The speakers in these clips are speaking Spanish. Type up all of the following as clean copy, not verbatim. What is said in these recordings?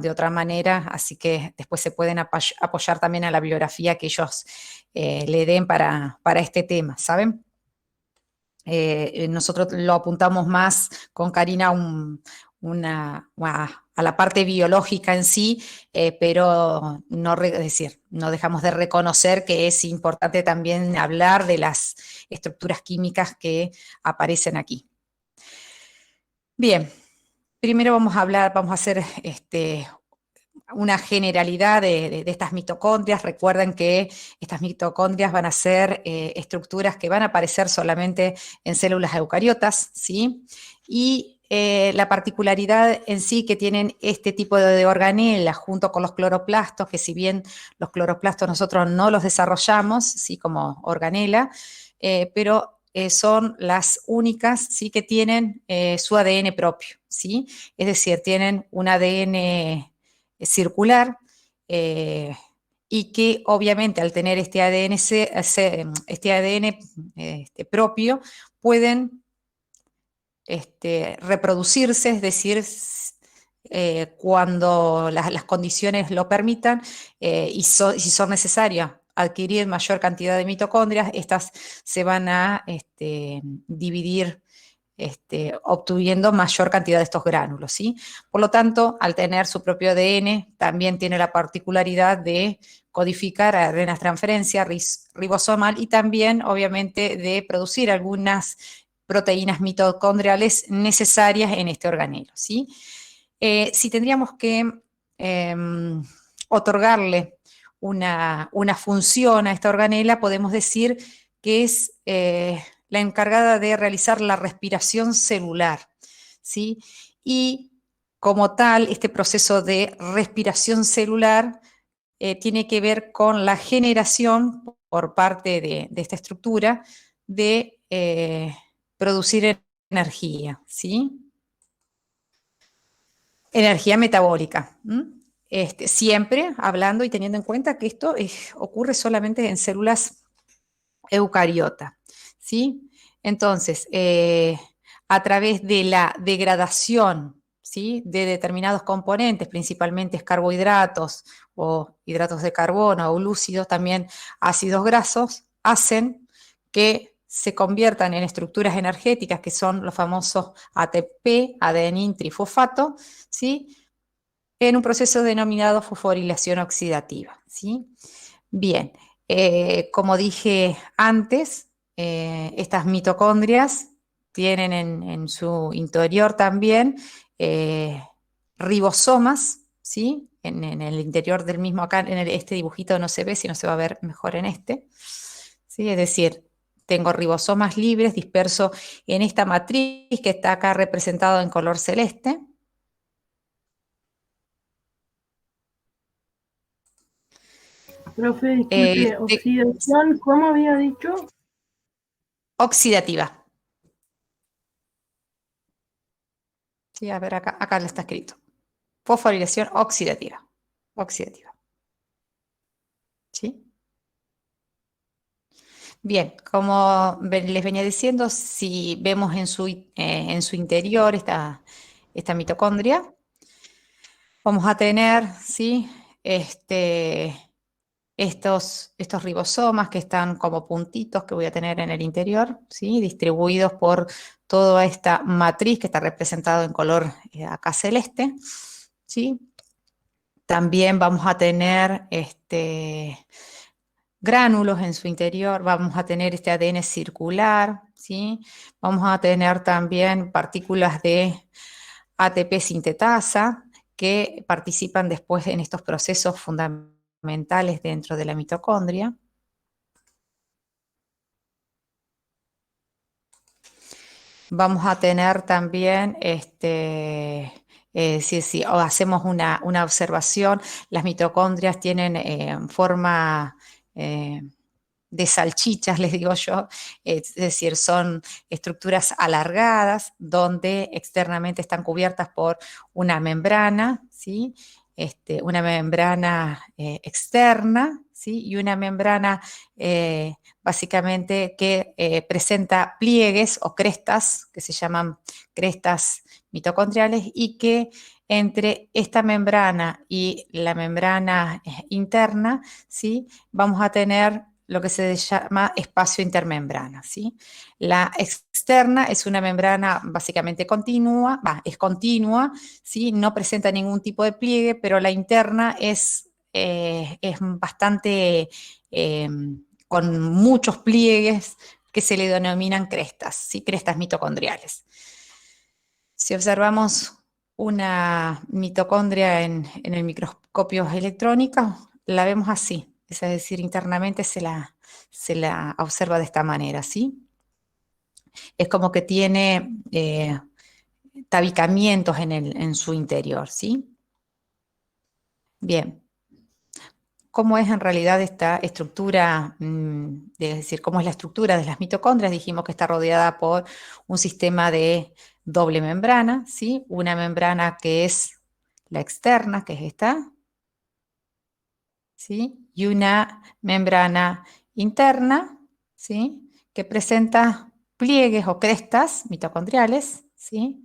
de otra manera, así que después se pueden apoyar también a la bibliografía que ellos le den para este tema, ¿saben? Nosotros lo apuntamos más con Karina a la parte biológica en sí, pero no, es decir, no dejamos de reconocer que es importante también hablar de las estructuras químicas que aparecen aquí. Bien, primero vamos a hacer una generalidad de estas mitocondrias. Recuerden que estas mitocondrias van a ser estructuras que van a aparecer solamente en células eucariotas, ¿sí? Y la particularidad en sí que tienen este tipo de organelas junto con los cloroplastos, que si bien los cloroplastos nosotros no los desarrollamos, ¿sí? Como organela, pero son las únicas, ¿sí? Que tienen su ADN propio, ¿sí? Es decir, tienen un ADN circular, y que obviamente al tener este ADN, propio, pueden reproducirse, es decir, cuando las condiciones lo permitan, y si son necesarias adquirir mayor cantidad de mitocondrias, estas se van a dividir obteniendo mayor cantidad de estos gránulos, ¿sí? Por lo tanto, al tener su propio ADN, también tiene la particularidad de codificar adenas transferencia ribosomal y también, obviamente, de producir algunas proteínas mitocondriales necesarias en este organelo, ¿sí? Si tendríamos que otorgarle una función a esta organela, podemos decir que es la encargada de realizar la respiración celular, ¿sí? Y como tal, este proceso de respiración celular tiene que ver con la generación por parte de esta estructura de producir energía, ¿sí? Energía metabólica. Siempre hablando y teniendo en cuenta que esto ocurre solamente en células eucariotas, ¿sí? Entonces, a través de la degradación, ¿sí? De determinados componentes, principalmente carbohidratos o hidratos de carbono o glúcidos, también ácidos grasos, hacen que se conviertan en estructuras energéticas que son los famosos ATP, adenín trifosfato, ¿sí? En un proceso denominado fosforilación oxidativa, ¿sí? Bien, como dije antes, estas mitocondrias tienen en su interior también eh, ribosomas, ¿sí? En el interior del mismo, acá en este dibujito no se ve, si no se va a ver mejor en este, ¿sí? Es decir, tengo ribosomas libres dispersos en esta matriz que está acá representado en color celeste. Profe, disculpe, oxidación, ¿cómo había dicho? Oxidativa. Sí, a ver, acá lo está escrito. Fosforilación oxidativa. Oxidativa. ¿Sí? Bien, como les venía diciendo, si vemos en su interior esta mitocondria, vamos a tener, ¿sí? Estos ribosomas que están como puntitos que voy a tener en el interior, ¿sí? Distribuidos por toda esta matriz que está representado en color acá celeste, ¿sí? También vamos a tener gránulos en su interior, vamos a tener este ADN circular, ¿sí? Vamos a tener también partículas de ATP sintetasa que participan después en estos procesos fundamentales dentro de la mitocondria. Vamos a tener también, si hacemos una observación, las mitocondrias tienen forma de salchichas, les digo yo, es decir, son estructuras alargadas donde externamente están cubiertas por una membrana, ¿sí? una membrana externa, ¿sí? Y una membrana básicamente que presenta pliegues o crestas, que se llaman crestas mitocondriales, y que entre esta membrana y la membrana interna, ¿sí? Vamos a tener lo que se llama espacio intermembrana, ¿sí? La externa es una membrana básicamente continua, es continua, ¿sí? No presenta ningún tipo de pliegue, pero la interna es bastante con muchos pliegues que se le denominan crestas, ¿sí? Crestas mitocondriales. Si observamos una mitocondria en el microscopio electrónico, la vemos así, es decir, internamente se la observa de esta manera, ¿sí? Es como que tiene tabicamientos en su interior, ¿sí? Bien, ¿cómo es en realidad esta estructura? Es decir, ¿cómo es la estructura de las mitocondrias? Dijimos que está rodeada por un sistema de doble membrana, ¿sí? Una membrana que es la externa, que es esta, ¿sí? Y una membrana interna, ¿sí? Que presenta pliegues o crestas mitocondriales, ¿sí?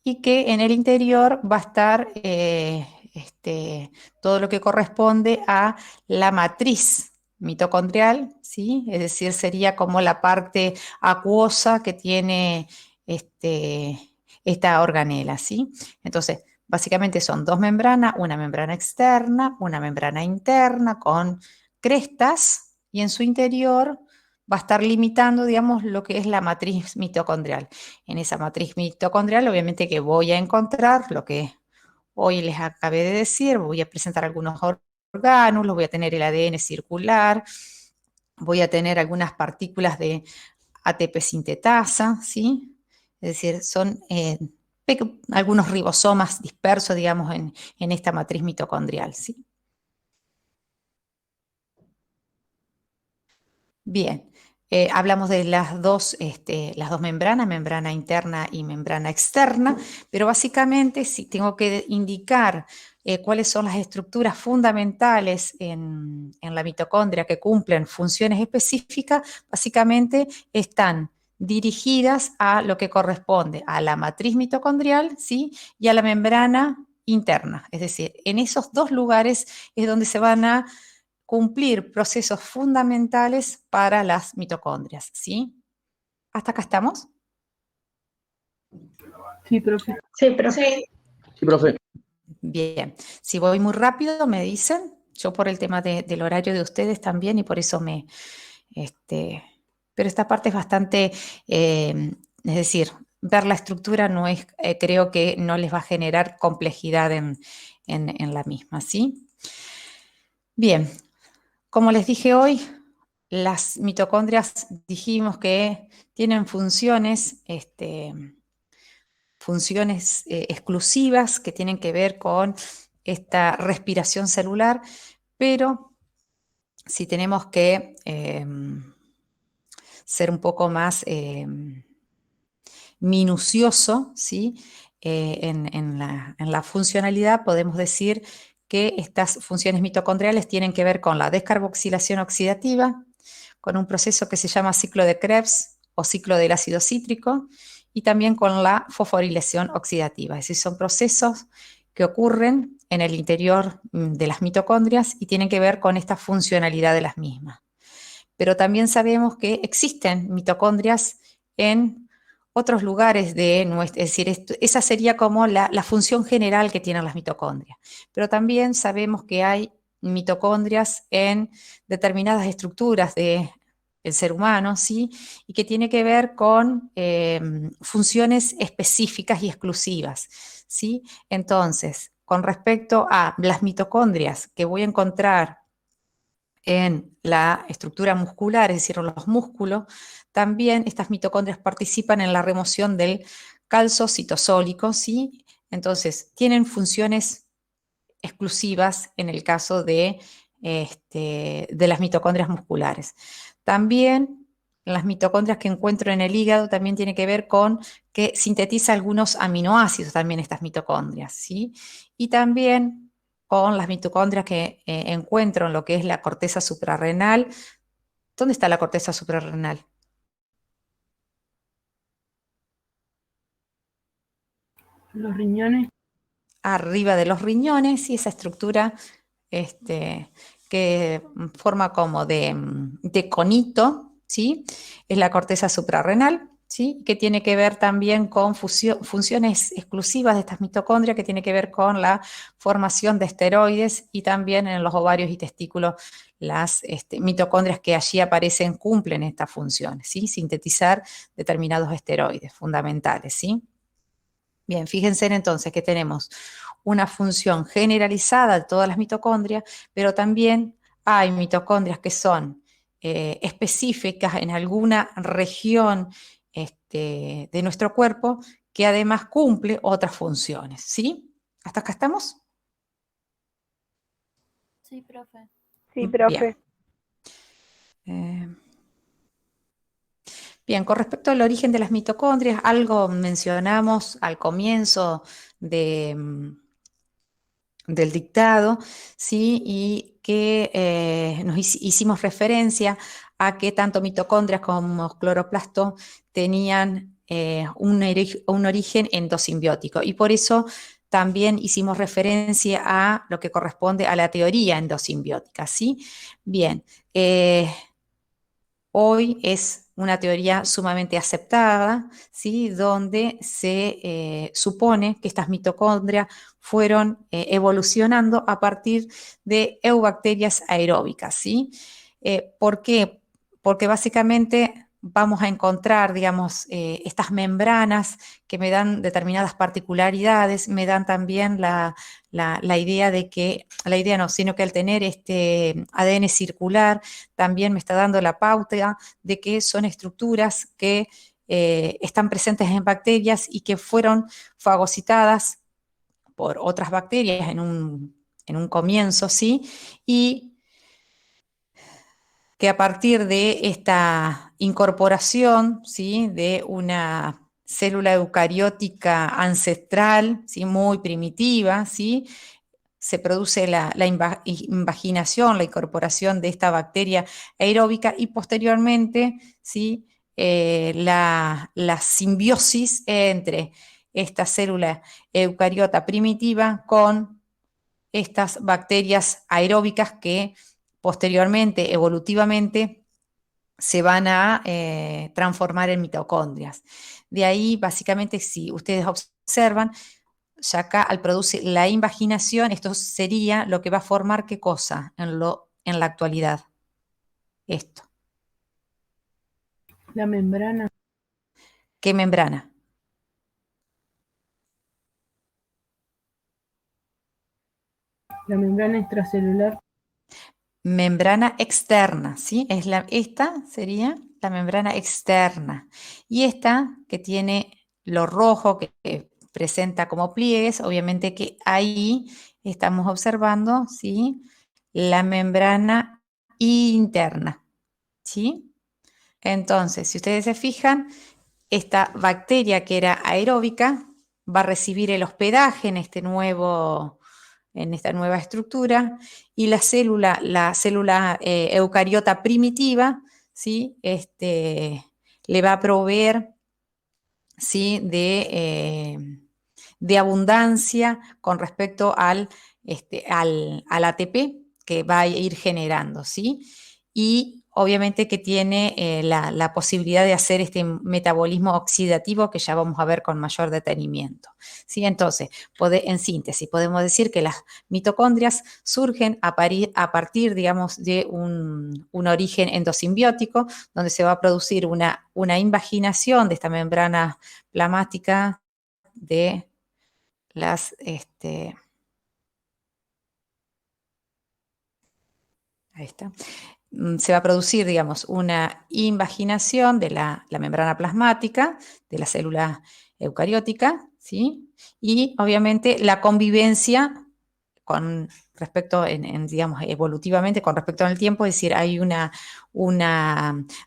Y que en el interior va a estar todo lo que corresponde a la matriz mitocondrial, ¿sí? Es decir, sería como la parte acuosa que tiene esta organela, ¿sí? Entonces, básicamente son dos membranas, una membrana externa, una membrana interna con crestas y en su interior va a estar limitando, digamos, lo que es la matriz mitocondrial. En esa matriz mitocondrial, obviamente que voy a encontrar lo que hoy les acabé de decir, voy a presentar algunos orgánulos, voy a tener el ADN circular, voy a tener algunas partículas de ATP sintetasa, ¿sí? Es decir, son algunos ribosomas dispersos, digamos, en esta matriz mitocondrial, ¿sí? Bien, hablamos de las dos membranas, membrana interna y membrana externa, pero básicamente si tengo que indicar cuáles son las estructuras fundamentales en la mitocondria que cumplen funciones específicas, básicamente están dirigidas a lo que corresponde a la matriz mitocondrial, ¿sí? Y a la membrana interna. Es decir, en esos dos lugares es donde se van a cumplir procesos fundamentales para las mitocondrias, ¿sí? ¿Hasta acá estamos? Sí, profe. Sí, profe. Sí, profe. Bien, si voy muy rápido me dicen, yo por el tema del horario de ustedes también y por eso pero esta parte es bastante, es decir, ver la estructura no es, creo que no les va a generar complejidad en la misma, ¿sí? Bien, como les dije hoy, las mitocondrias dijimos que tienen funciones, funciones exclusivas que tienen que ver con esta respiración celular, pero si tenemos que ser un poco más minucioso, ¿sí? En la funcionalidad podemos decir que estas funciones mitocondriales tienen que ver con la descarboxilación oxidativa, con un proceso que se llama ciclo de Krebs o ciclo del ácido cítrico, y también con la fosforilación oxidativa. Es decir, son procesos que ocurren en el interior de las mitocondrias y tienen que ver con esta funcionalidad de las mismas. Pero también sabemos que existen mitocondrias en otros lugares de nuestra, es decir, esa sería como la función general que tienen las mitocondrias. Pero también sabemos que hay mitocondrias en determinadas estructuras del ser humano, ¿sí? Y que tiene que ver con funciones específicas y exclusivas, ¿sí? Entonces, con respecto a las mitocondrias que voy a encontrar en la estructura muscular, es decir, en los músculos, también estas mitocondrias participan en la remoción del calcio citosólico, ¿sí? Entonces, tienen funciones exclusivas en el caso de las mitocondrias musculares. También las mitocondrias que encuentro en el hígado también tiene que ver con que sintetiza algunos aminoácidos también estas mitocondrias, ¿sí? Y también con las mitocondrias que encuentro en lo que es la corteza suprarrenal. ¿Dónde está la corteza suprarrenal? Los riñones. Arriba de los riñones, y esa estructura que forma como de conito, ¿sí? Es la corteza suprarrenal, ¿sí? Que tiene que ver también con funciones exclusivas de estas mitocondrias, que tiene que ver con la formación de esteroides, y también en los ovarios y testículos las mitocondrias que allí aparecen cumplen estas funciones, ¿sí? Sintetizar determinados esteroides fundamentales, ¿sí? Bien, fíjense entonces que tenemos una función generalizada de todas las mitocondrias, pero también hay mitocondrias que son específicas en alguna región de nuestro cuerpo, que además cumple otras funciones, ¿sí? ¿Hasta acá estamos? Sí, profe. Sí, profe. Bien. Bien, con respecto al origen de las mitocondrias, algo mencionamos al comienzo del dictado, ¿sí? Y que nos hicimos referencia a que tanto mitocondrias como cloroplasto tenían un origen endosimbiótico, y por eso también hicimos referencia a lo que corresponde a la teoría endosimbiótica, ¿sí? Bien, hoy es una teoría sumamente aceptada, ¿sí? Donde se supone que estas mitocondrias fueron evolucionando a partir de eubacterias aeróbicas, ¿sí? ¿Por qué? Porque básicamente vamos a encontrar, digamos, estas membranas que me dan determinadas particularidades, me dan también la idea de que, la idea no, sino que al tener este ADN circular, también me está dando la pauta de que son estructuras que están presentes en bacterias y que fueron fagocitadas por otras bacterias en un comienzo, ¿sí? Y que a partir de esta incorporación, ¿sí? De una célula eucariótica ancestral, ¿sí? Muy primitiva, ¿sí? Se produce la invaginación, la incorporación de esta bacteria aeróbica, y posteriormente, ¿sí? La simbiosis entre esta célula eucariota primitiva con estas bacterias aeróbicas que posteriormente, evolutivamente, se van a transformar en mitocondrias. De ahí, básicamente, si ustedes observan, ya acá al producir la invaginación, esto sería lo que va a formar ¿qué cosa en la actualidad? Esto. La membrana. ¿Qué membrana? La membrana extracelular. Membrana externa, ¿sí? Esta sería la membrana externa. Y esta que tiene lo rojo, que presenta como pliegues, obviamente que ahí estamos observando, ¿sí? La membrana interna, ¿sí? Entonces, si ustedes se fijan, esta bacteria que era aeróbica va a recibir el hospedaje en esta nueva estructura, y la célula eucariota primitiva, ¿sí? Le va a proveer, ¿sí? De abundancia con respecto al ATP que va a ir generando, ¿sí? Y obviamente que tiene la posibilidad de hacer este metabolismo oxidativo, que ya vamos a ver con mayor detenimiento, ¿sí? Entonces, en síntesis, podemos decir que las mitocondrias surgen a partir, digamos, de un origen endosimbiótico, donde se va a producir una invaginación de esta membrana plasmática de las, ahí está, se va a producir, digamos, una invaginación de la membrana plasmática de la célula eucariótica, ¿sí? Y obviamente la convivencia con respecto, digamos, evolutivamente con respecto al tiempo, es decir, hay una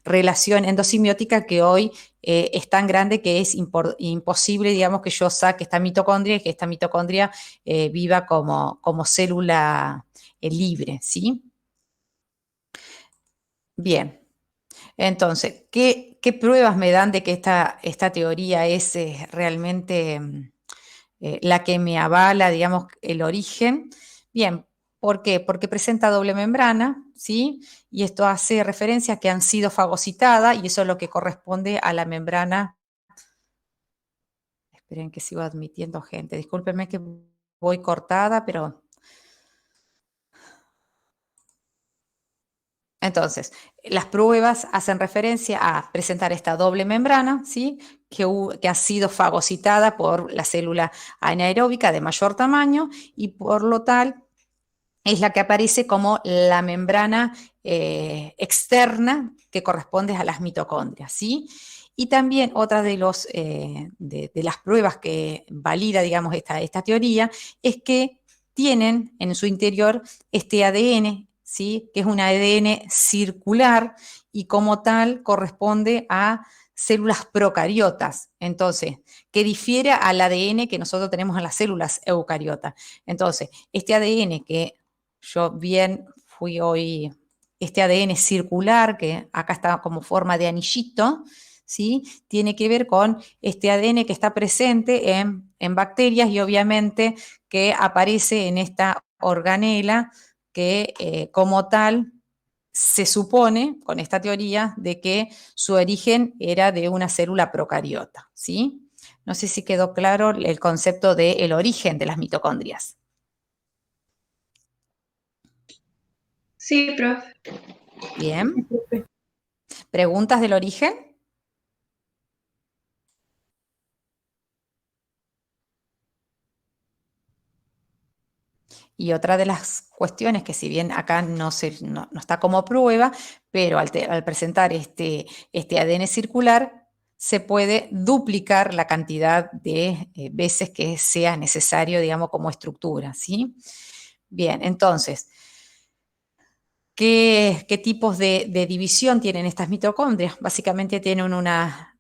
relación endosimiótica que hoy es tan grande que es imposible, digamos, que yo saque esta mitocondria y que esta mitocondria viva como célula libre, ¿sí? Bien. Entonces, ¿qué pruebas me dan de que esta teoría es realmente la que me avala, digamos, el origen? Bien, ¿por qué? Porque presenta doble membrana, ¿sí? Y esto hace referencia a que han sido fagocitadas y eso es lo que corresponde a la membrana. Esperen que sigo admitiendo gente. Discúlpenme que voy cortada, pero... Entonces, las pruebas hacen referencia a presentar esta doble membrana, ¿sí? Que ha sido fagocitada por la célula anaeróbica de mayor tamaño y por lo tal es la que aparece como la membrana externa que corresponde a las mitocondrias, ¿sí? Y también otra de las pruebas que valida, digamos, esta teoría es que tienen en su interior este ADN, ¿sí? Que es un ADN circular y como tal corresponde a células procariotas. Entonces, que difiere al ADN que nosotros tenemos en las células eucariotas. Entonces, este ADN que yo bien fui hoy, este ADN circular, que acá está como forma de anillito, ¿sí? Tiene que ver con este ADN que está presente en bacterias y obviamente que aparece en esta organela que como tal se supone, con esta teoría, de que su origen era de una célula procariota, ¿sí? No sé si quedó claro el concepto del origen de las mitocondrias. Sí, profe. Sí, Bien. profe. ¿Preguntas del origen? Y otra de las cuestiones que si bien acá no está como prueba, pero al presentar este ADN circular, se puede duplicar la cantidad de veces que sea necesario, digamos, como estructura, ¿sí? Bien, entonces, ¿qué tipos de división tienen estas mitocondrias? Básicamente tienen una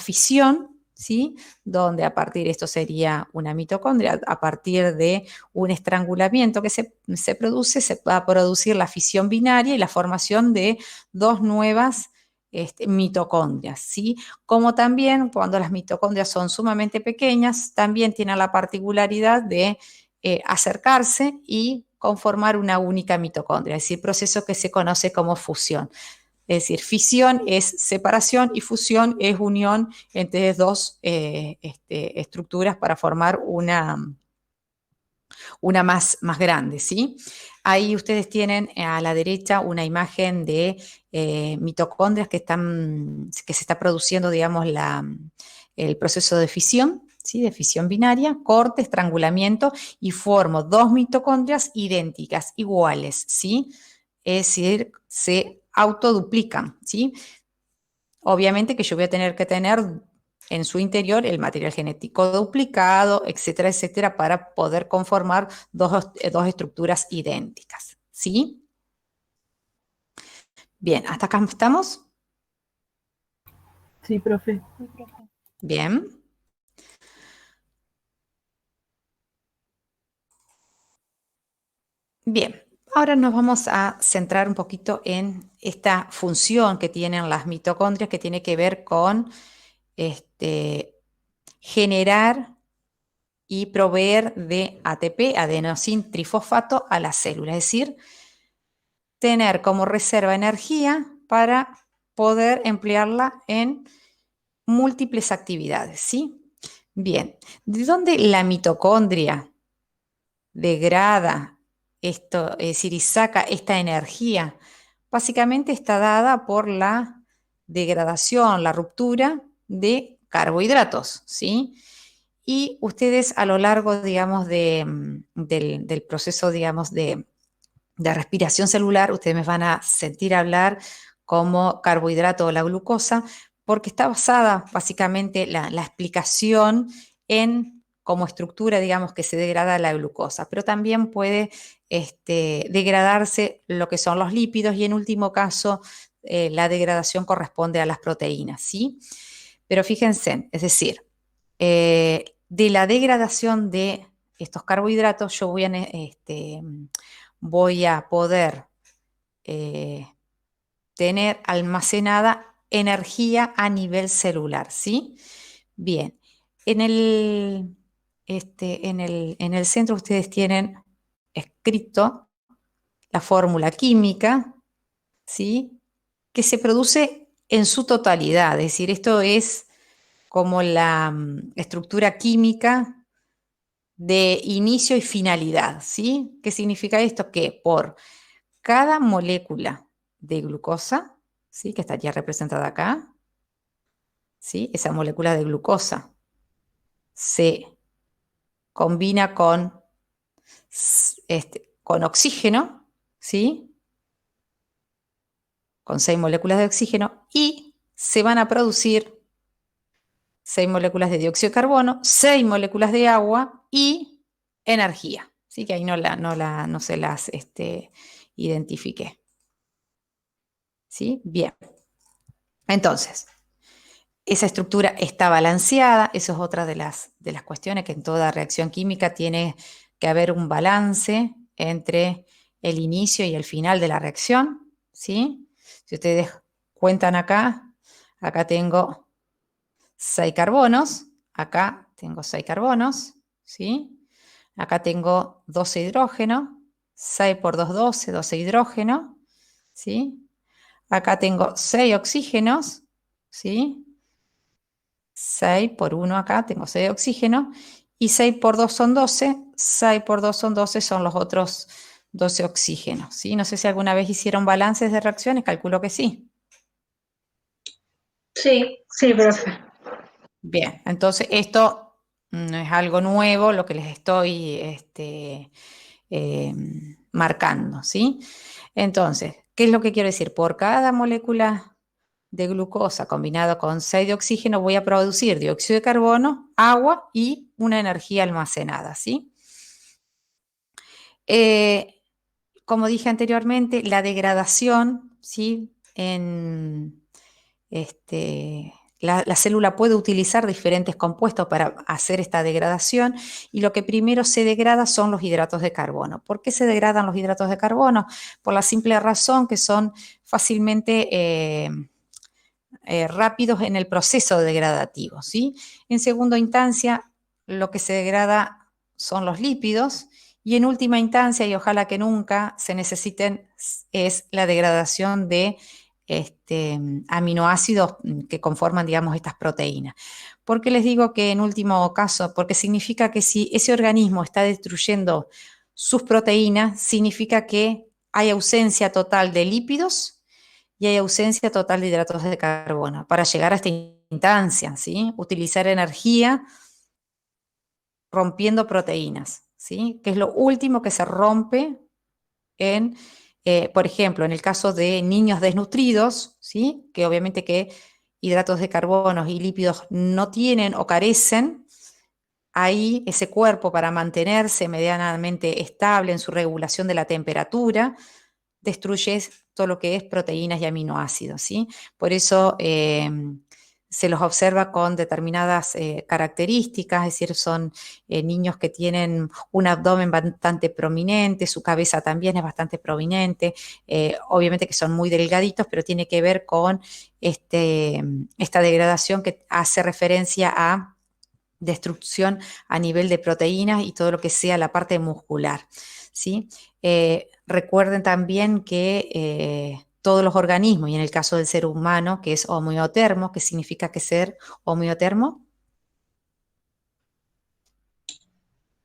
fisión, ¿sí? Donde a partir de esto sería una mitocondria, a partir de un estrangulamiento que se produce, se va a producir la fisión binaria y la formación de dos nuevas mitocondrias, ¿sí? Como también cuando las mitocondrias son sumamente pequeñas, también tienen la particularidad de acercarse y conformar una única mitocondria, es decir, proceso que se conoce como fusión. Es decir, fisión es separación y fusión es unión entre dos estructuras para formar una más grande, ¿sí? Ahí ustedes tienen a la derecha una imagen de mitocondrias que se está produciendo, digamos, el proceso de fisión, ¿sí? De fisión binaria, corte, estrangulamiento, y formo dos mitocondrias idénticas, iguales, ¿sí? Es decir, se autoduplican, ¿sí? Obviamente que yo voy a tener que tener en su interior el material genético duplicado, etcétera, etcétera, para poder conformar dos estructuras idénticas, ¿sí? Bien, ¿hasta acá estamos? Sí, profe. Bien. Bien, ahora nos vamos a centrar un poquito en esta función que tienen las mitocondrias que tiene que ver con generar y proveer de ATP, adenosín trifosfato, a la célula, es decir, tener como reserva energía para poder emplearla en múltiples actividades, ¿sí? Bien, ¿de dónde la mitocondria degrada esto, es decir, y saca esta energía? Básicamente está dada por la degradación, la ruptura de carbohidratos, ¿sí? Y ustedes a lo largo, digamos, del proceso, digamos, de respiración celular, ustedes me van a sentir hablar como carbohidrato o la glucosa, porque está basada básicamente la explicación en como estructura, digamos, que se degrada la glucosa, pero también puede degradarse lo que son los lípidos y en último caso la degradación corresponde a las proteínas, ¿sí? Pero fíjense, es decir, de la degradación de estos carbohidratos yo voy a poder tener almacenada energía a nivel celular, ¿sí? Bien, en el centro ustedes tienen escrito la fórmula química, ¿sí? Que se produce en su totalidad, es decir, esto es como la estructura química de inicio y finalidad, ¿sí? ¿Qué significa esto? Que por cada molécula de glucosa, ¿sí? Que estaría representada acá, ¿sí? Esa molécula de glucosa se combina con oxígeno, ¿sí? Con 6 moléculas de oxígeno y se van a producir 6 moléculas de dióxido de carbono, 6 moléculas de agua y energía. Así que ahí no se las identifiqué. ¿Sí? Bien. Entonces, esa estructura está balanceada. Eso es otra de las cuestiones, que en toda reacción química tiene que haber un balance entre el inicio y el final de la reacción. ¿Sí? Si ustedes cuentan acá tengo 6 carbonos, acá tengo 6 carbonos, ¿sí? Acá tengo 12 hidrógenos, 6 por 2, 12, 12 hidrógenos, ¿sí? Acá tengo 6 oxígenos, ¿sí? 6 por 1 acá tengo 6 oxígenos, y 6 por 2 son 12, 6 por 2 son 12, son los otros 12 oxígenos, ¿sí? No sé si alguna vez hicieron balances de reacciones, calculo que sí. Sí. Sí, profe. Bien, entonces esto no es algo nuevo, lo que les estoy marcando, ¿sí? Entonces, ¿qué es lo que quiero decir? Por cada molécula de glucosa combinado con 6 de oxígeno voy a producir dióxido de carbono, agua y una energía almacenada, ¿sí? Como dije anteriormente, la degradación, ¿sí? La célula puede utilizar diferentes compuestos para hacer esta degradación y lo que primero se degrada son los hidratos de carbono. ¿Por qué se degradan los hidratos de carbono? Por la simple razón que son fácilmente rápidos en el proceso degradativo, ¿sí? En segunda instancia, lo que se degrada son los lípidos y en última instancia, y ojalá que nunca se necesiten, es la degradación de aminoácidos que conforman, digamos, estas proteínas. ¿Por qué les digo que en último caso? Porque significa que si ese organismo está destruyendo sus proteínas, significa que hay ausencia total de lípidos y hay ausencia total de hidratos de carbono. Para llegar a esta instancia, ¿sí? Utilizar energía rompiendo proteínas, ¿sí? Que es lo último que se rompe por ejemplo, en el caso de niños desnutridos, ¿sí? Que obviamente que hidratos de carbono y lípidos no tienen o carecen, ahí ese cuerpo para mantenerse medianamente estable en su regulación de la temperatura, destruye todo lo que es proteínas y aminoácidos, ¿sí? Por eso se los observa con determinadas características, es decir, son niños que tienen un abdomen bastante prominente, su cabeza también es bastante prominente, obviamente que son muy delgaditos, pero tiene que ver con esta degradación que hace referencia a destrucción a nivel de proteínas y todo lo que sea la parte muscular, ¿sí? Recuerden también que todos los organismos, y en el caso del ser humano, que es homeotermo, ¿qué significa que ser homeotermo?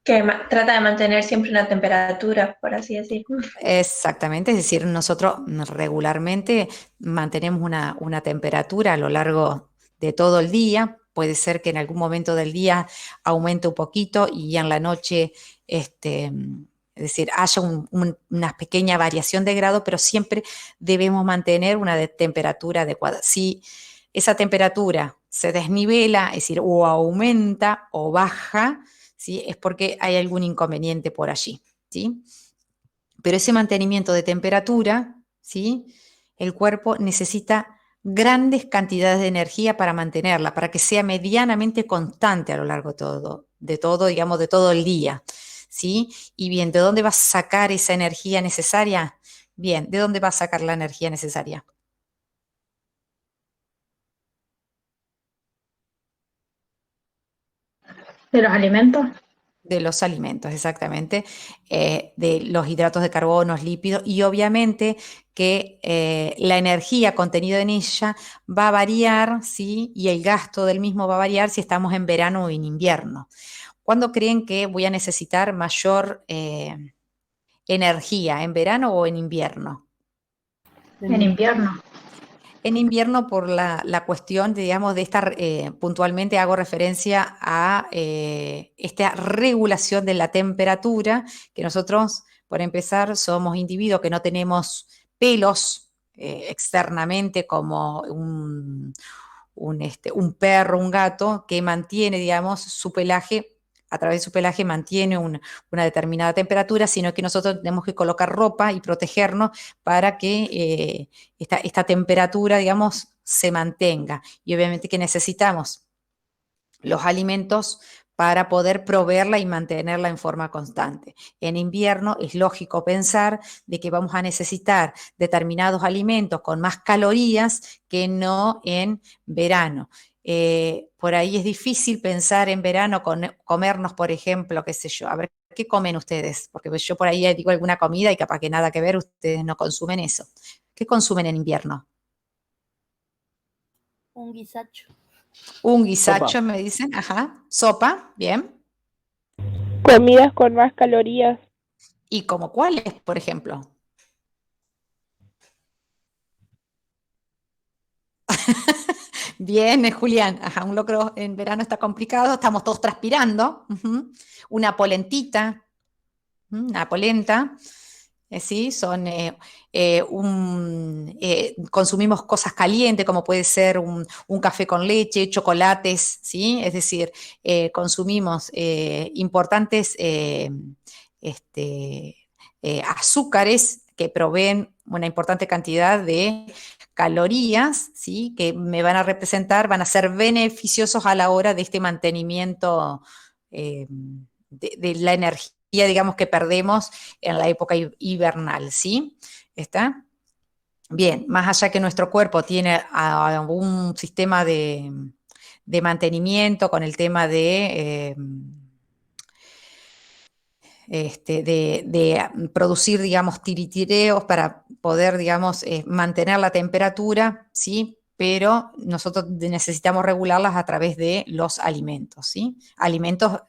Que trata de mantener siempre una temperatura, por así decirlo. Exactamente, es decir, nosotros regularmente mantenemos una temperatura a lo largo de todo el día. Puede ser que en algún momento del día aumente un poquito y en la noche, es decir, haya una pequeña variación de grado, pero siempre debemos mantener una temperatura adecuada. Si esa temperatura se desnivela, es decir, o aumenta o baja, ¿sí? Es porque hay algún inconveniente por allí, ¿sí? Pero ese mantenimiento de temperatura, ¿sí? El cuerpo necesita grandes cantidades de energía para mantenerla, para que sea medianamente constante a lo largo de todo, digamos, de todo el día, ¿sí? Y bien, ¿de dónde vas a sacar esa energía necesaria? Bien, ¿de dónde vas a sacar la energía necesaria? ¿De los alimentos? De los alimentos, exactamente, de los hidratos de carbono, lípidos, y obviamente que la energía contenida en ella va a variar, ¿sí? Y el gasto del mismo va a variar si estamos en verano o en invierno. ¿Cuándo creen que voy a necesitar mayor energía, en verano o en invierno? En invierno. En invierno por la cuestión, digamos, de esta, puntualmente hago referencia a esta regulación de la temperatura, que nosotros, por empezar, somos individuos que no tenemos pelos externamente como un perro, un gato, que mantiene, digamos, su pelaje, a través de su pelaje mantiene una determinada temperatura, sino que nosotros tenemos que colocar ropa y protegernos para que esta temperatura, digamos, se mantenga. Y obviamente que necesitamos los alimentos para poder proveerla y mantenerla en forma constante. En invierno es lógico pensar de que vamos a necesitar determinados alimentos con más calorías que no en verano. Por ahí es difícil pensar en verano comernos, por ejemplo, qué sé yo, a ver, ¿qué comen ustedes? Porque yo por ahí digo alguna comida y capaz que nada que ver, ustedes no consumen eso. ¿Qué consumen en invierno? Un guisacho. Un guisacho, Sopa. me dicen, ajá, sopa, bien. Comidas con más calorías. ¿Y como cuáles, por ejemplo? Bien, Julián. Ajá, un locro en verano está complicado, estamos todos transpirando. Ujú. Una polentita, una polenta, ¿sí? Son, consumimos cosas calientes, como puede ser un café con leche, chocolates, ¿sí? Es decir, consumimos importantes este, azúcares que proveen una importante cantidad de calorías, ¿sí? Que me van a representar, van a ser beneficiosos a la hora de este mantenimiento de la energía, digamos, que perdemos en la época hibernal, ¿sí? ¿Está? Bien, más allá que nuestro cuerpo tiene un sistema de mantenimiento con el tema de producir, digamos, tiriteos para poder, digamos, mantener la temperatura, ¿sí? Pero nosotros necesitamos regularlas a través de los alimentos, ¿sí? Alimentos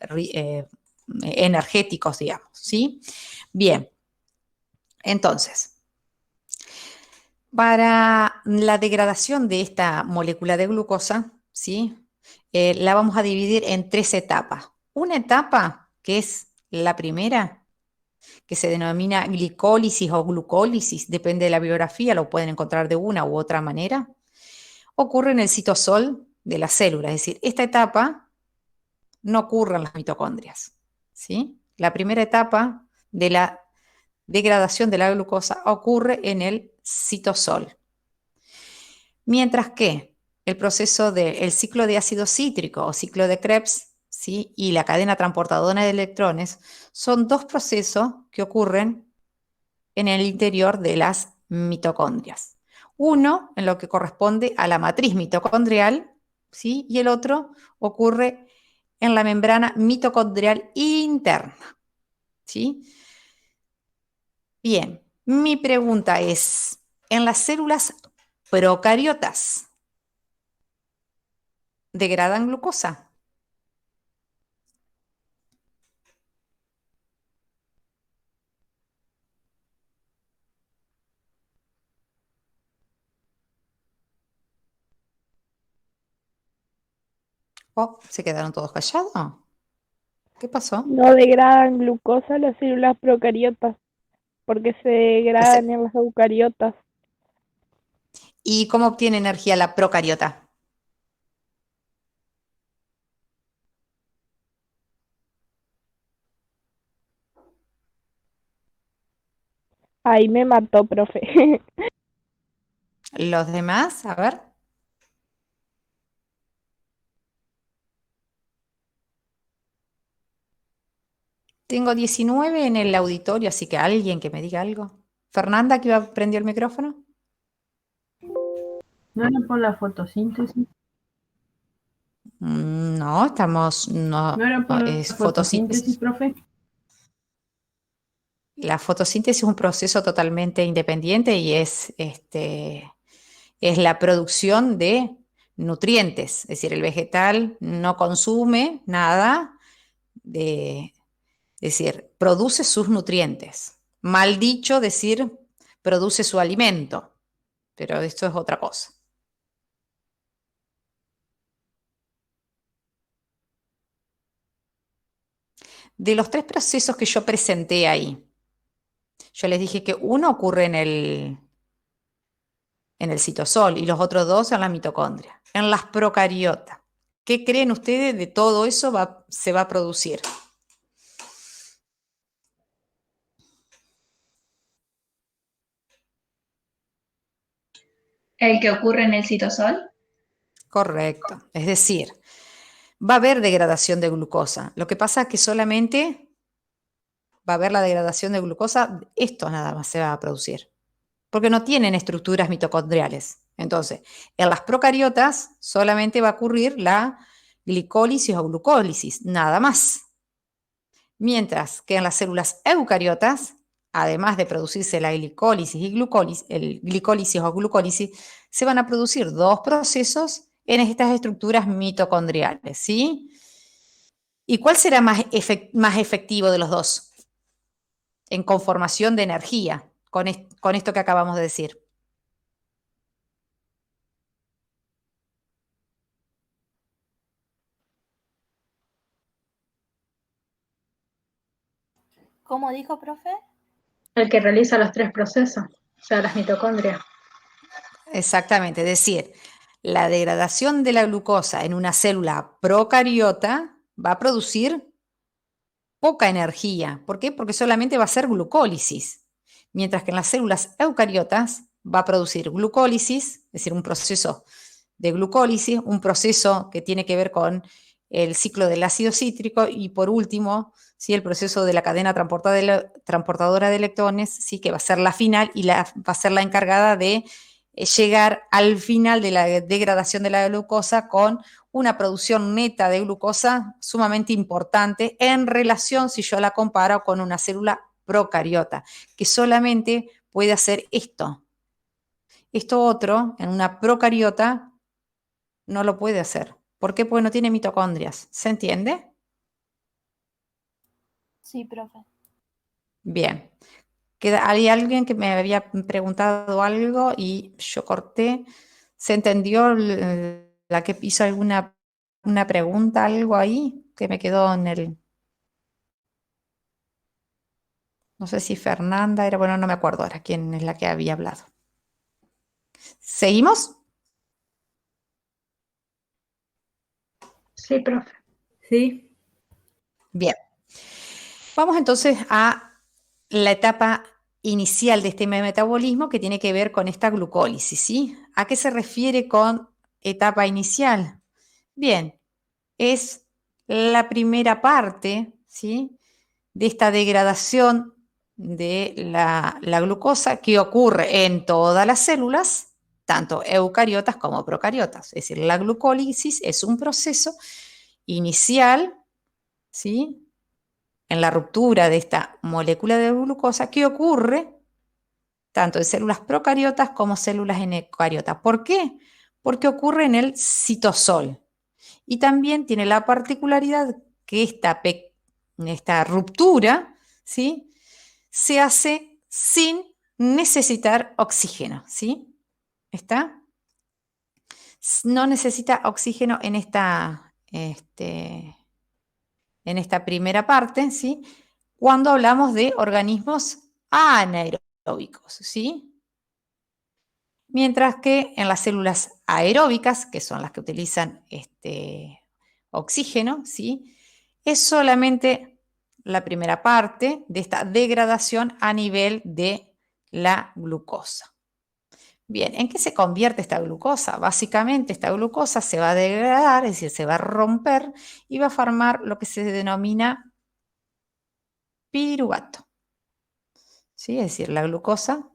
energéticos, digamos, ¿sí? Bien, entonces, para la degradación de esta molécula de glucosa, ¿sí? La vamos a dividir en tres etapas. Una etapa, que es la primera, que se denomina glicólisis o glucólisis, depende de la bibliografía, lo pueden encontrar de una u otra manera, ocurre en el citosol de la célula, es decir, esta etapa no ocurre en las mitocondrias, ¿sí? La primera etapa de la degradación de la glucosa ocurre en el citosol. Mientras que el proceso del ciclo de ácido cítrico o ciclo de Krebs, ¿sí? Y la cadena transportadora de electrones son dos procesos que ocurren en el interior de las mitocondrias. Uno en lo que corresponde a la matriz mitocondrial, ¿sí? Y el otro ocurre en la membrana mitocondrial interna, ¿sí? Bien, mi pregunta es, en las células procariotas, ¿degradan glucosa? Oh, ¿se quedaron todos callados? ¿Qué pasó? No degradan glucosa las células procariotas, porque se degradan en las eucariotas. ¿Y cómo obtiene energía la procariota? Ahí me mató, profe. Los demás, a ver. Tengo 19 en el auditorio, así que alguien que me diga algo. Fernanda, que prendió el micrófono. ¿No era por la fotosíntesis? No, estamos, ¿No no, era por la es fotosíntesis, fotosíntesis. profe? La fotosíntesis es un proceso totalmente independiente y es la producción de nutrientes. Es decir, el vegetal no consume nada, es decir, produce sus nutrientes. Mal dicho decir, produce su alimento, pero esto es otra cosa. De los tres procesos que yo presenté ahí, yo les dije que uno ocurre en el citosol y los otros dos en la mitocondria, en las procariotas. ¿Qué creen ustedes de todo eso se va a producir? El que ocurre en el citosol. Correcto. Es decir, va a haber degradación de glucosa. Lo que pasa es que solamente va a haber la degradación de glucosa, esto nada más se va a producir, porque no tienen estructuras mitocondriales. Entonces, en las procariotas solamente va a ocurrir la glicólisis o glucólisis, nada más. Mientras que en las células eucariotas, además de producirse la glicólisis y glicólisis o glucólisis, se van a producir dos procesos en estas estructuras mitocondriales, ¿sí? ¿Y cuál será más efectivo de los dos en conformación de energía con esto que acabamos de decir? ¿Cómo dijo, profe? El que realiza los tres procesos, o sea, las mitocondrias. Exactamente, es decir, la degradación de la glucosa en una célula procariota va a producir poca energía. ¿Por qué? Porque solamente va a ser glucólisis. Mientras que en las células eucariotas va a producir glucólisis, es decir, un proceso de glucólisis, un proceso que tiene que ver con el ciclo del ácido cítrico y por último, ¿sí? El proceso de la cadena transportadora de electrones, ¿sí? Que va a ser la final y va a ser la encargada de llegar al final de la degradación de la glucosa con una producción neta de glucosa sumamente importante en relación, si yo la comparo con una célula procariota, que solamente puede hacer esto. Esto otro, en una procariota, no lo puede hacer. ¿Por qué? Porque no tiene mitocondrias. ¿Se entiende? Sí, profe. Bien. Hay alguien que me había preguntado algo y yo corté. ¿Se entendió la que hizo una pregunta, algo ahí que me quedó en el... No sé si Fernanda era, bueno, no me acuerdo ahora quién es la que había hablado. ¿Seguimos? Sí, profe. Sí. Bien. Vamos entonces a la etapa inicial de este metabolismo que tiene que ver con esta glucólisis, ¿sí? ¿A qué se refiere con etapa inicial? Bien, es la primera parte, ¿sí? De esta degradación de la glucosa que ocurre en todas las células, tanto eucariotas como procariotas. Es decir, la glucólisis es un proceso inicial, ¿sí? En la ruptura de esta molécula de glucosa que ocurre tanto en células procariotas como células en eucariotas. ¿Por qué? Porque ocurre en el citosol. Y también tiene la particularidad que esta ruptura, ¿sí? Se hace sin necesitar oxígeno, ¿sí? ¿Está? No necesita oxígeno en esta primera parte, ¿sí? Cuando hablamos de organismos anaeróbicos, ¿sí? Mientras que en las células aeróbicas, que son las que utilizan oxígeno, ¿sí? Es solamente la primera parte de esta degradación a nivel de la glucosa. Bien, ¿en qué se convierte esta glucosa? Básicamente esta glucosa se va a degradar, es decir, se va a romper y va a formar lo que se denomina piruvato. ¿Sí? Es decir, la glucosa,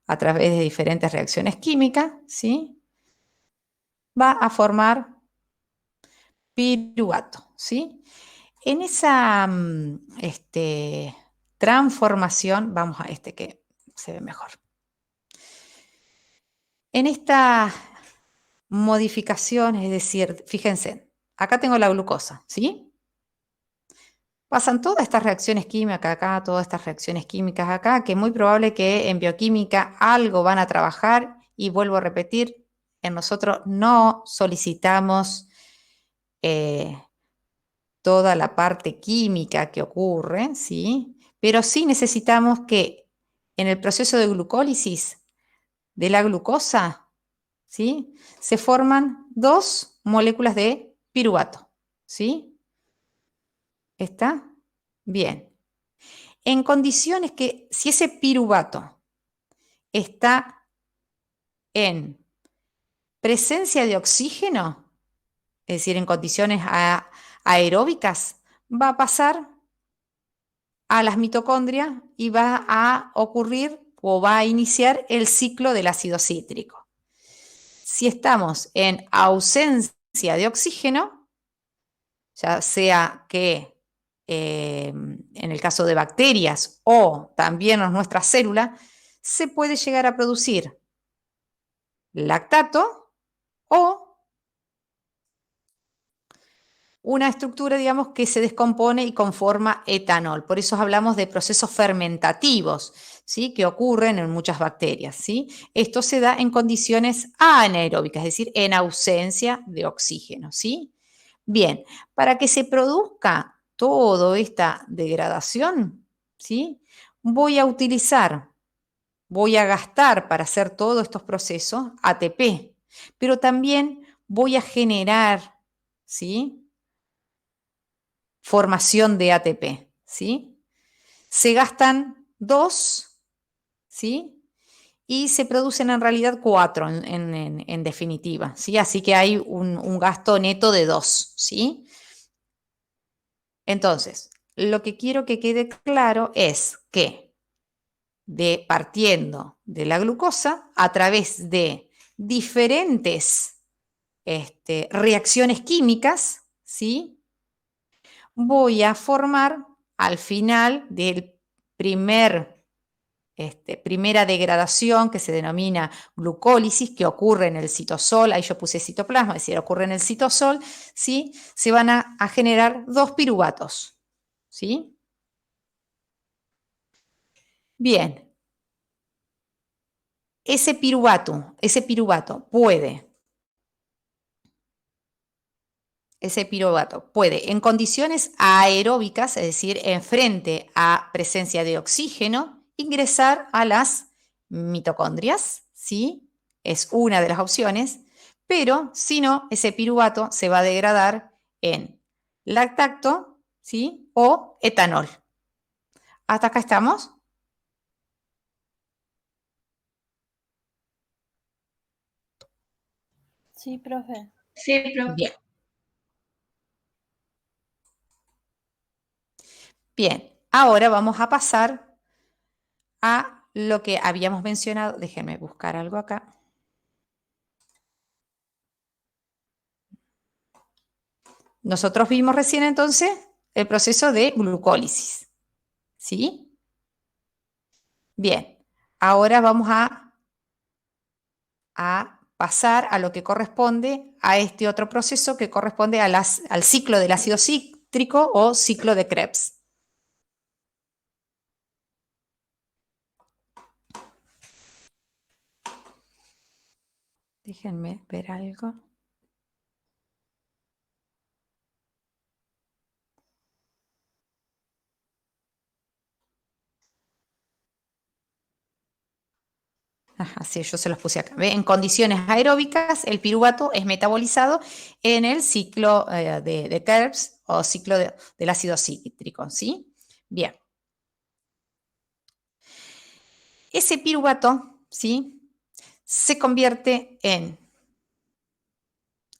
a través de diferentes reacciones químicas, ¿sí? Va a formar piruvato, ¿sí? En esa transformación, vamos a este que se ve mejor. En esta modificación, es decir, fíjense, acá tengo la glucosa, ¿sí? Pasan todas estas reacciones químicas acá, todas estas reacciones químicas acá, que es muy probable que en bioquímica algo van a trabajar, y vuelvo a repetir, en nosotros no solicitamos toda la parte química que ocurre, ¿sí? Pero sí necesitamos que en el proceso de glucólisis de la glucosa, ¿sí? Se forman 2 moléculas de piruvato, ¿sí? ¿Está? Bien. En condiciones que, si ese piruvato está en presencia de oxígeno, es decir, en condiciones aeróbicas, va a pasar a las mitocondrias y va a ocurrir o va a iniciar el ciclo del ácido cítrico. Si estamos en ausencia de oxígeno, ya sea que en el caso de bacterias o también en nuestras células, se puede llegar a producir lactato o una estructura, digamos, que se descompone y conforma etanol. Por eso hablamos de procesos fermentativos, ¿sí? Que ocurren en muchas bacterias, ¿sí? Esto se da en condiciones anaeróbicas, es decir, en ausencia de oxígeno, ¿sí? Bien, para que se produzca toda esta degradación, ¿sí? Voy a gastar para hacer todos estos procesos ATP, pero también voy a generar, ¿sí? Formación de ATP, ¿sí? Se gastan 2, ¿sí? Y se producen en realidad 4 en definitiva, ¿sí? Así que hay un gasto neto de 2, ¿sí? Entonces, lo que quiero que quede claro es que partiendo de la glucosa, a través de diferentes reacciones químicas, ¿sí? Voy a formar al final del primera degradación, que se denomina glucólisis, que ocurre en el citosol, ahí yo puse citoplasma, es decir, ocurre en el citosol, ¿sí? Se van a generar 2 piruvatos, ¿sí? Bien, ese piruvato puede, en condiciones aeróbicas, es decir, en frente a presencia de oxígeno, ingresar a las mitocondrias, ¿sí? Es una de las opciones, pero si no, ese piruvato se va a degradar en lactato, ¿sí? O etanol. ¿Hasta acá estamos? Sí, profe. Sí, profe. Bien. Bien, ahora vamos a pasar a lo que habíamos mencionado. Déjenme buscar algo acá. Nosotros vimos recién entonces el proceso de glucólisis, ¿sí? Bien, ahora vamos a pasar a lo que corresponde a este otro proceso que corresponde al ciclo del ácido cítrico o ciclo de Krebs. Déjenme ver algo. Ajá, sí, yo se los puse acá. ¿Ve? En condiciones aeróbicas, el piruvato es metabolizado en el ciclo de Krebs o ciclo del ácido cítrico, ¿sí? Bien. Ese piruvato, ¿sí? Se convierte en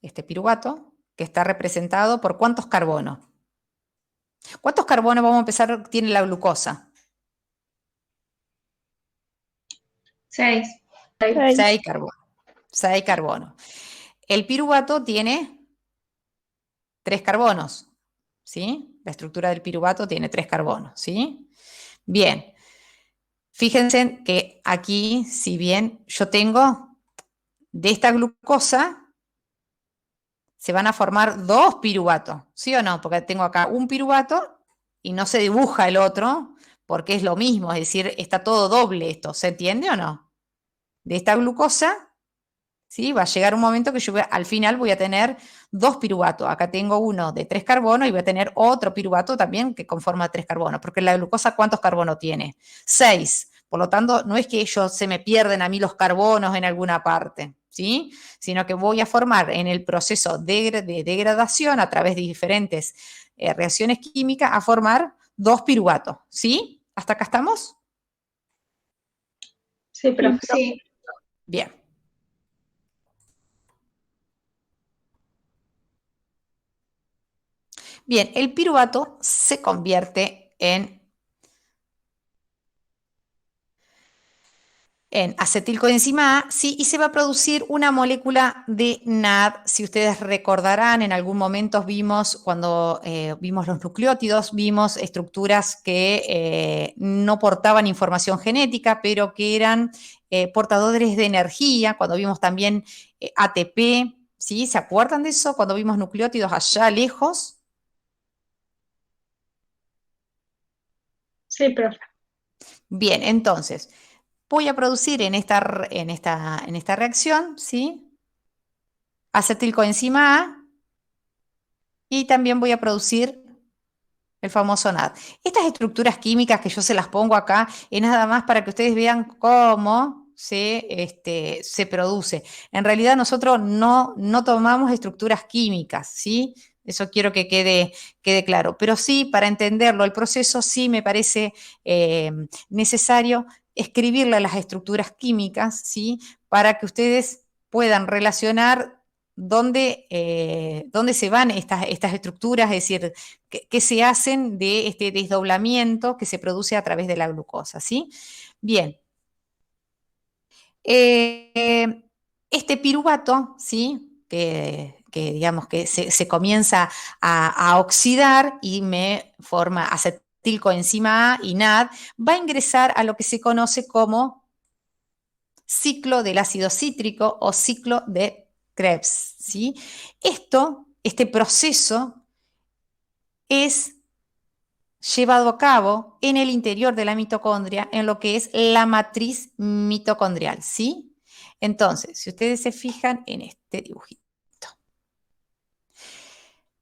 este piruvato, que está representado por ¿cuántos carbonos? ¿Cuántos carbonos vamos a empezar? Tiene la glucosa. 6. 6. 6 carbonos. 6 carbonos. El piruvato tiene 3 carbonos, ¿sí? La estructura del piruvato tiene 3 carbonos, ¿sí? Bien. Fíjense que aquí, si bien yo tengo de esta glucosa, se van a formar 2 piruvatos, ¿sí o no? Porque tengo acá un piruvato y no se dibuja el otro, porque es lo mismo, es decir, está todo doble esto, ¿se entiende o no? De esta glucosa, ¿sí? Va a llegar un momento que yo al final voy a tener 2 piruvatos. Acá tengo uno de 3 carbonos y voy a tener otro piruvato también que conforma 3 carbonos, porque la glucosa, ¿cuántos carbonos tiene? 6. Por lo tanto, no es que se me pierden a mí los carbonos en alguna parte, ¿sí? Sino que voy a formar en el proceso de degradación a través de diferentes reacciones químicas a formar 2 piruvatos, ¿sí? ¿Hasta acá estamos? Sí, profe. Sí. Bien. Bien, el piruvato se convierte en acetilcoenzima A, sí, y se va a producir una molécula de NAD. Si ustedes recordarán, en algún momento vimos, cuando vimos los nucleótidos, vimos estructuras que no portaban información genética, pero que eran portadores de energía, cuando vimos también ATP, ¿sí? ¿Se acuerdan de eso? Cuando vimos nucleótidos allá lejos. Sí, profe. Bien, entonces, voy a producir en esta reacción, ¿sí? Acetilcoenzima A y también voy a producir el famoso NAD. Estas estructuras químicas que yo se las pongo acá es nada más para que ustedes vean cómo se produce. En realidad nosotros no tomamos estructuras químicas, ¿sí? Eso quiero que quede claro. Pero sí, para entenderlo, el proceso sí me parece necesario escribirle las estructuras químicas, ¿sí? Para que ustedes puedan relacionar dónde se van estas estructuras, es decir, qué se hacen de este desdoblamiento que se produce a través de la glucosa, ¿sí? Bien. Este piruvato, ¿sí? Que digamos que se comienza a oxidar y me forma acetilcoenzima A y NAD, va a ingresar a lo que se conoce como ciclo del ácido cítrico o ciclo de Krebs, ¿sí? Este proceso es llevado a cabo en el interior de la mitocondria, en lo que es la matriz mitocondrial, ¿sí? Entonces, si ustedes se fijan en este dibujito,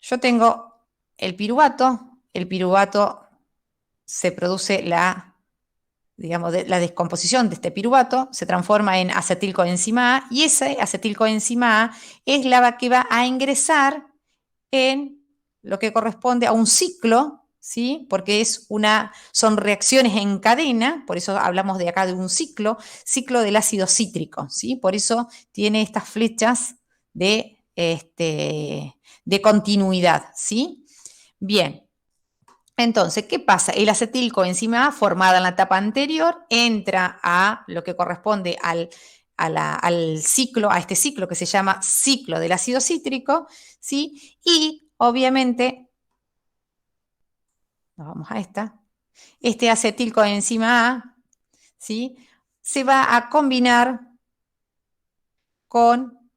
yo tengo el piruvato se produce la descomposición de este piruvato, se transforma en acetilcoenzima A y ese acetilcoenzima A es la que va a ingresar en lo que corresponde a un ciclo, ¿sí? Porque son reacciones en cadena, por eso hablamos de acá de un ciclo del ácido cítrico, ¿sí? Por eso tiene estas flechas de continuidad, ¿sí? Bien. Entonces, ¿qué pasa? El acetilcoenzima A formada en la etapa anterior entra a lo que corresponde al ciclo, a este ciclo que se llama ciclo del ácido cítrico, ¿sí? Y obviamente, nos vamos a este acetilcoenzima A, ¿sí? Se va a combinar con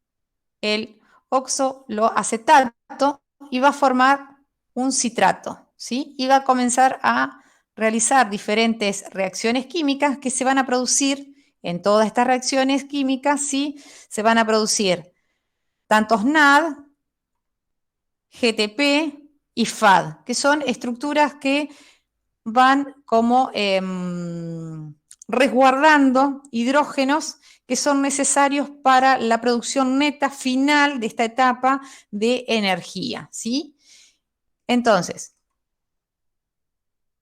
el oxaloacetato y va a formar un citrato, ¿sí? Y va a comenzar a realizar diferentes reacciones químicas que se van a producir en todas estas reacciones químicas, ¿sí? Se van a producir tantos NAD, GTP y FAD, que son estructuras que van como resguardando hidrógenos que son necesarios para la producción neta final de esta etapa de energía, ¿sí? Entonces,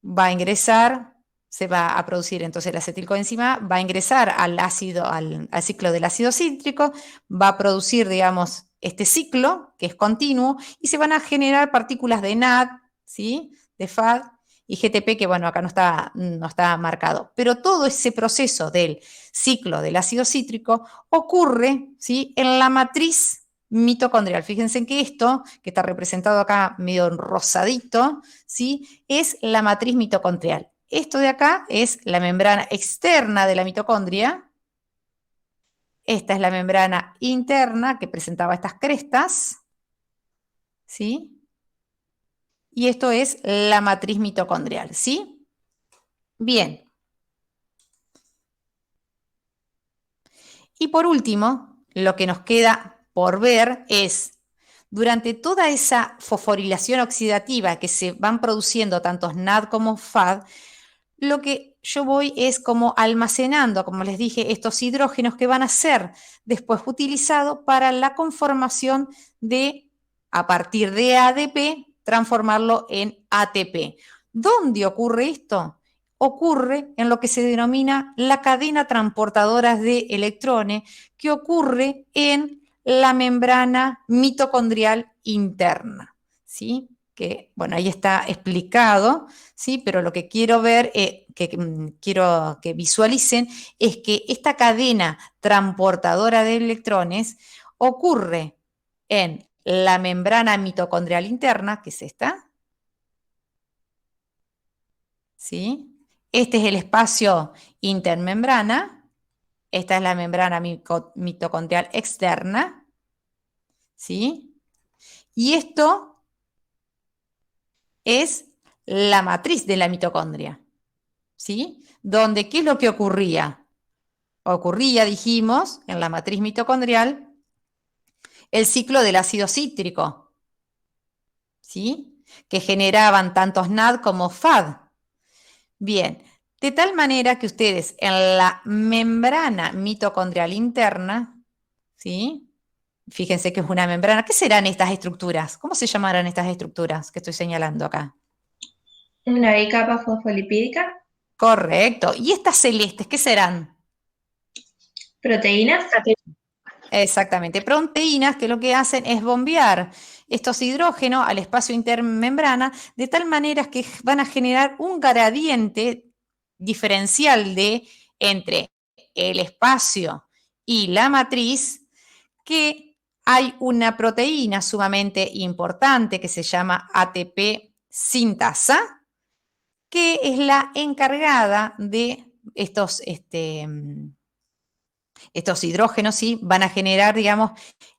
va a ingresar, se va a producir. Entonces la acetilcoenzima va a ingresar al ciclo del ácido cítrico, va a producir, digamos, este ciclo, que es continuo, y se van a generar partículas de NAD, ¿sí? De FAD y GTP, que bueno, acá no está marcado. Pero todo ese proceso del ciclo del ácido cítrico ocurre, ¿sí? En la matriz mitocondrial. Fíjense que esto, que está representado acá medio rosadito, ¿sí? Es la matriz mitocondrial. Esto de acá es la membrana externa de la mitocondria. Esta es la membrana interna que presentaba estas crestas, ¿sí? Y esto es la matriz mitocondrial, ¿sí? Bien. Y por último, lo que nos queda por ver es, durante toda esa fosforilación oxidativa que se van produciendo tanto NAD como FAD, lo que yo voy es como almacenando, como les dije, estos hidrógenos que van a ser después utilizados para la conformación de, a partir de ADP, transformarlo en ATP. ¿Dónde ocurre esto? Ocurre en lo que se denomina la cadena transportadora de electrones, que ocurre en la membrana mitocondrial interna, ¿sí? Que, bueno, ahí está explicado, ¿sí? Pero lo que quiero ver, quiero que visualicen, es que esta cadena transportadora de electrones ocurre en la membrana mitocondrial interna, que es esta, ¿sí? Este es el espacio intermembrana, esta es la membrana mitocondrial externa, ¿sí? Y esto es la matriz de la mitocondria, ¿sí? Donde, ¿qué es lo que ocurría? Ocurría, dijimos, en la matriz mitocondrial, el ciclo del ácido cítrico, ¿sí? Que generaban tantos NAD como FAD. Bien, de tal manera que ustedes en la membrana mitocondrial interna, ¿sí? Fíjense que es una membrana. ¿Qué serán estas estructuras? ¿Cómo se llamarán estas estructuras que estoy señalando acá? Una bicapa fosfolipídica, Correcto. ¿Y estas celestes qué serán? proteínas, Exactamente, proteínas que lo que hacen es bombear estos hidrógenos al espacio intermembrana de tal manera que van a generar un gradiente diferencial entre el espacio y la matriz, que hay una proteína sumamente importante que se llama ATP sintasa, que es la encargada de estos hidrógenos, ¿sí? Van a generar, digamos,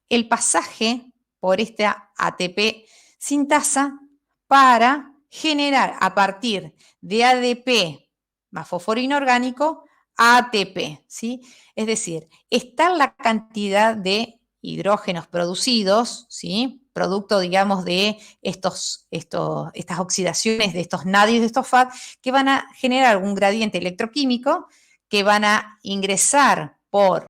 el pasaje por esta ATP sintasa para generar a partir de ADP más fósforo inorgánico ATP, ¿sí? Es decir, está la cantidad de hidrógenos producidos, ¿sí? Producto, digamos, de estas oxidaciones de estos NAD y de estos FAD, que van a generar un gradiente electroquímico, que van a ingresar por